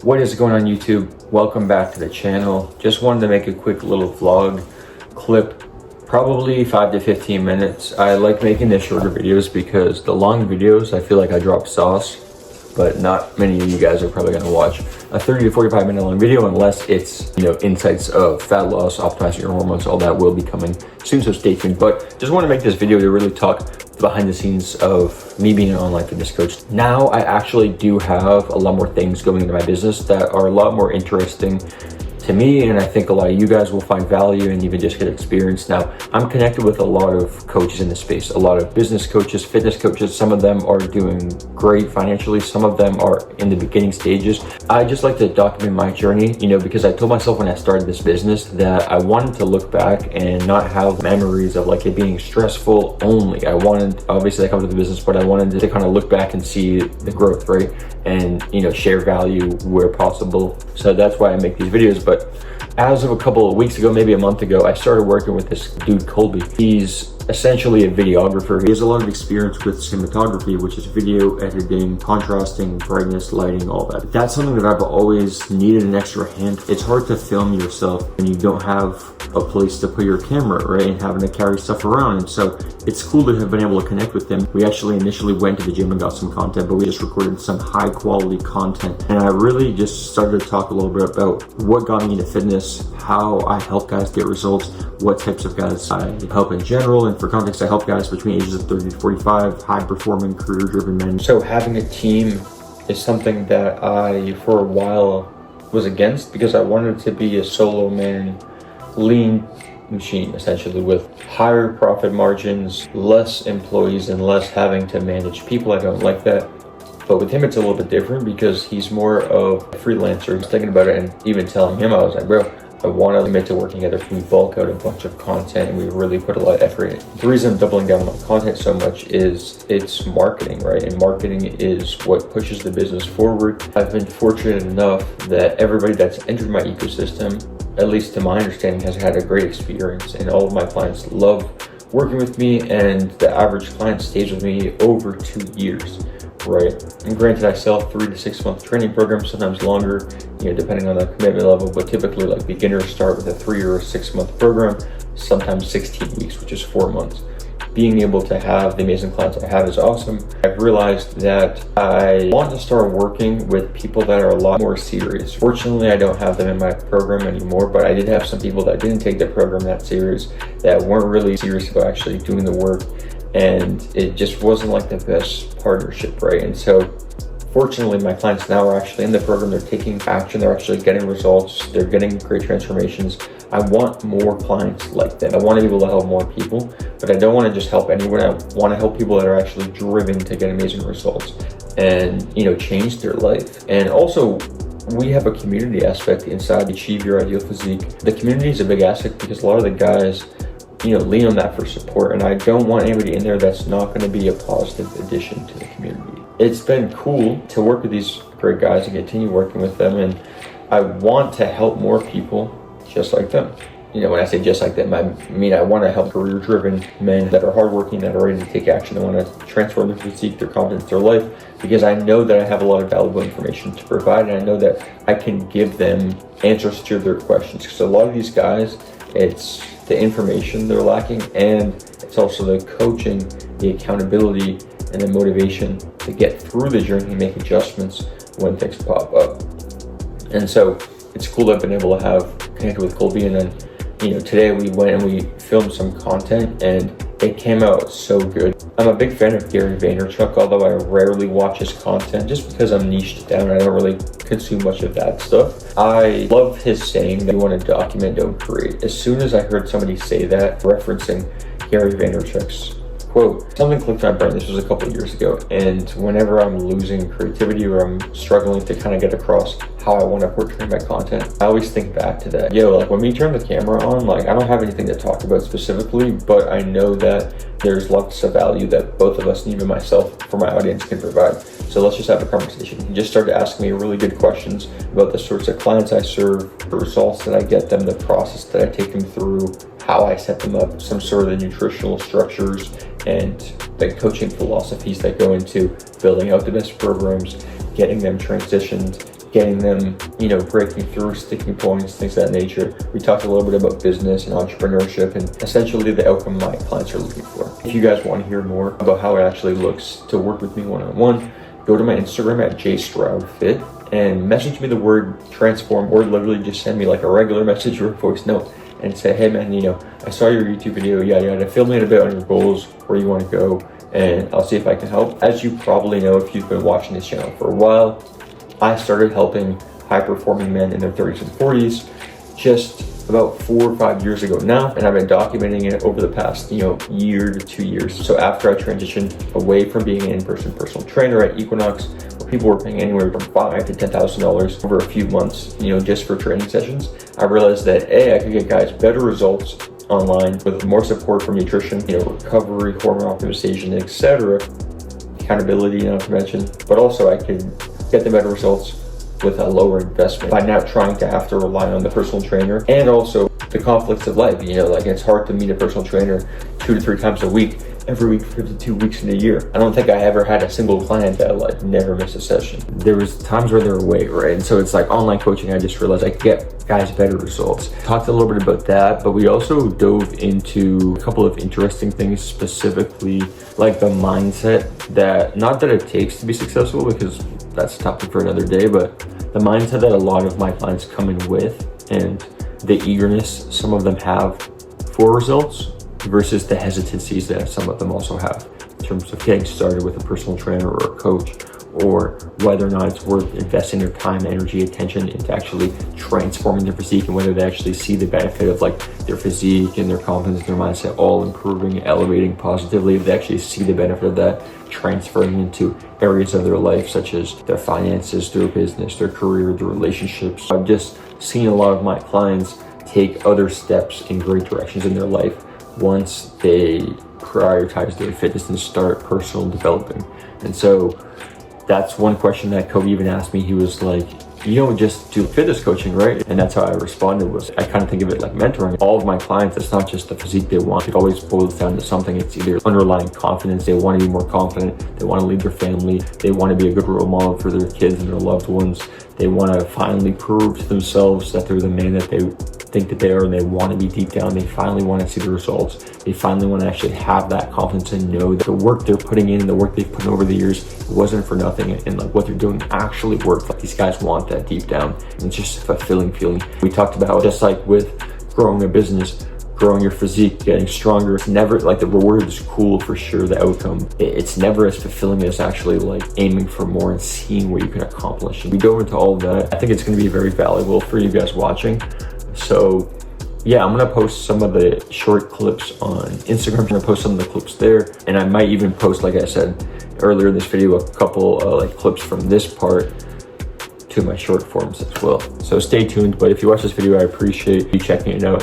What is going on YouTube? Welcome back to the channel. Just wanted to make a quick little vlog clip, probably 5 to 15 minutes. I like making the shorter videos because the long videos, I feel like I drop sauce, but not many of you guys are probably gonna watch a 30 to 45 minute long video unless it's, insights of fat loss, optimizing your hormones, all that will be coming soon, so stay tuned. But just want to make this video to really talk behind the scenes of me being an online fitness coach. Now I actually do have a lot more things going into my business that are a lot more interesting to me, and I think a lot of you guys will find value and even just get experience. Now, I'm connected with a lot of coaches in the space, a lot of business coaches, fitness coaches. Some of them are doing great financially. Some of them are in the beginning stages. I just like to document my journey, because I told myself when I started this business that I wanted to look back and not have memories of like it being stressful only. I wanted, obviously I come to the business, but I wanted to kind of look back and see the growth, right? And, share value where possible. So that's why I make these videos. But as of a couple of weeks ago, maybe a month ago, I started working with this dude, Colby. He's essentially a videographer. He has a lot of experience with cinematography, which is video editing, contrasting, brightness, lighting, all that. That's something that I've always needed an extra hand. It's hard to film yourself when you don't have a place to put your camera, right? And having to carry stuff around. And so it's cool to have been able to connect with him. We actually initially went to the gym and got some content, but we just recorded some high quality content. And I really just started to talk a little bit about what got me into fitness, how I help guys get results, what types of guys I help in general. And for context, I help guys between ages of 30 to 45, high performing, career driven men. So having a team is something that I, for a while, was against because I wanted to be a solo man, lean machine, essentially, with higher profit margins, less employees, and less having to manage people. I don't like that. But with him, it's a little bit different because he's more of a freelancer. I was thinking about it and even telling him, I was like, bro, I want to commit to working together. We bulk out a bunch of content and we really put a lot of effort in it. The reason I'm doubling down on my content so much is it's marketing, right? And marketing is what pushes the business forward. I've been fortunate enough that everybody that's entered my ecosystem, at least to my understanding, has had a great experience, and all of my clients love working with me, and the average client stays with me over 2 years, right? And granted, I sell 3 to 6 month training programs, sometimes longer, depending on the commitment level, but typically like beginners start with a 3 or 6 month program, sometimes 16 weeks, which is 4 months. Being able to have the amazing clients I have is awesome. I've realized that I want to start working with people that are a lot more serious. Fortunately, I don't have them in my program anymore, but I did have some people that didn't take the program that serious, that weren't really serious about actually doing the work, and it just wasn't like the best partnership, right? And so fortunately, my clients now are actually in the program. They're taking action. They're actually getting results. They're getting great transformations. I want more clients like them. I want to be able to help more people, but I don't want to just help anyone. I want to help people that are actually driven to get amazing results and, change their life. And also, we have a community aspect inside Achieve Your Ideal Physique. The community is a big aspect because a lot of the guys, lean on that for support. And I don't want anybody in there that's not going to be a positive addition to the community. It's been cool to work with these great guys and continue working with them. And I want to help more people just like them. When I say just like them, I mean I want to help career-driven men that are hardworking, that are ready to take action. I want to transform their physique, their confidence, their life, because I know that I have a lot of valuable information to provide, and I know that I can give them answers to their questions. Because a lot of these guys, it's the information they're lacking, and it's also the coaching, the accountability, and the motivation to get through the journey and make adjustments when things pop up. And so it's cool that I've been able to have connected with Colby, and then today we went and we filmed some content and it came out so good. I'm a big fan of Gary Vaynerchuk, although I rarely watch his content just because I'm niched down. I don't really consume much of that stuff. I love his saying that you want to document, don't create. As soon as I heard somebody say that, referencing Gary Vaynerchuk's quote, something clicked in my brain. This was a couple of years ago, and whenever I'm losing creativity or I'm struggling to kind of get across how I want to portray my content, I always think back to that. Like when we turn the camera on, like I don't have anything to talk about specifically, but I know that there's lots of value that both of us, and even myself, for my audience, can provide. So let's just have a conversation. You just started asking me really good questions about the sorts of clients I serve, the results that I get them, the process that I take them through, how I set them up, some sort of the nutritional structures, and the coaching philosophies that go into building out the best programs, getting them transitioned, getting them, you know, breaking through, sticking points, things of that nature. We talked a little bit about business and entrepreneurship and essentially the outcome my clients are looking for. If you guys want to hear more about how it actually looks to work with me one-on-one, go to my Instagram at jstroudfit and message me the word transform, or literally just send me like a regular message or a voice note and say, hey man, you know, I saw your YouTube video, yada yada, fill me in a bit on your goals, where you want to go, and I'll see if I can help. As you probably know, if you've been watching this channel for a while, I started helping high-performing men in their 30s and 40s just about 4 or 5 years ago now, and I've been documenting it over the past, you know, year to 2 years. So after I transitioned away from being an in-person personal trainer at Equinox, where people were paying anywhere from $5,000 to $10,000 over a few months, you know, just for training sessions, I realized that A, I could get guys better results online with more support from nutrition, you know, recovery, hormone optimization, etc., accountability, not to mention, but also I could get the better results with a lower investment by not trying to have to rely on the personal trainer, and also the conflicts of life. You know, like it's hard to meet a personal trainer 2 to 3 times a week, every week for 52 weeks in a year. I don't think I ever had a single client that like never missed a session. There was times where they were away, right? And so it's like online coaching, I just realized I could get guys better results. Talked a little bit about that, but we also dove into a couple of interesting things, specifically like the mindset that, not that it takes to be successful, because that's a topic for another day, but the mindset that a lot of my clients come in with and the eagerness some of them have for results versus the hesitancies that some of them also have in terms of getting started with a personal trainer or a coach, or whether or not it's worth investing their time, energy, attention into actually transforming their physique, and whether they actually see the benefit of like their physique and their confidence, their mindset all improving, elevating positively, if they actually see the benefit of that transferring into areas of their life, such as their finances, their business, their career, their relationships. I've just seen a lot of my clients take other steps in great directions in their life once they prioritize their fitness and start personal developing. And so that's one question that Kobe even asked me. He was like, you don't just do fitness coaching, right? And that's how I responded. Was I kind of think of it like mentoring. All of my clients, it's not just the physique they want. It always boils down to something. It's either underlying confidence. They want to be more confident. They want to lead their family. They want to be a good role model for their kids and their loved ones. They want to finally prove to themselves that they're the man that they think that they are, and they want to be deep down. They finally want to see the results. They finally want to actually have that confidence and know that the work they're putting in and the work they've put in over the years wasn't for nothing, and like what they're doing actually works. Like these guys want that deep down, and it's just a fulfilling feeling. We talked about, just like with growing a business, growing your physique, getting stronger, it's never like the reward is cool for sure, the outcome, it's never as fulfilling as actually like aiming for more and seeing what you can accomplish. And we go into all of that. I think it's going to be very valuable for you guys watching. So yeah, I'm gonna post some of the short clips on Instagram. I'm gonna post some of the clips there, and I might even post, like I said earlier in this video, a couple like clips from this part to my short forms as well. So stay tuned. But if you watch this video, I appreciate you checking it out.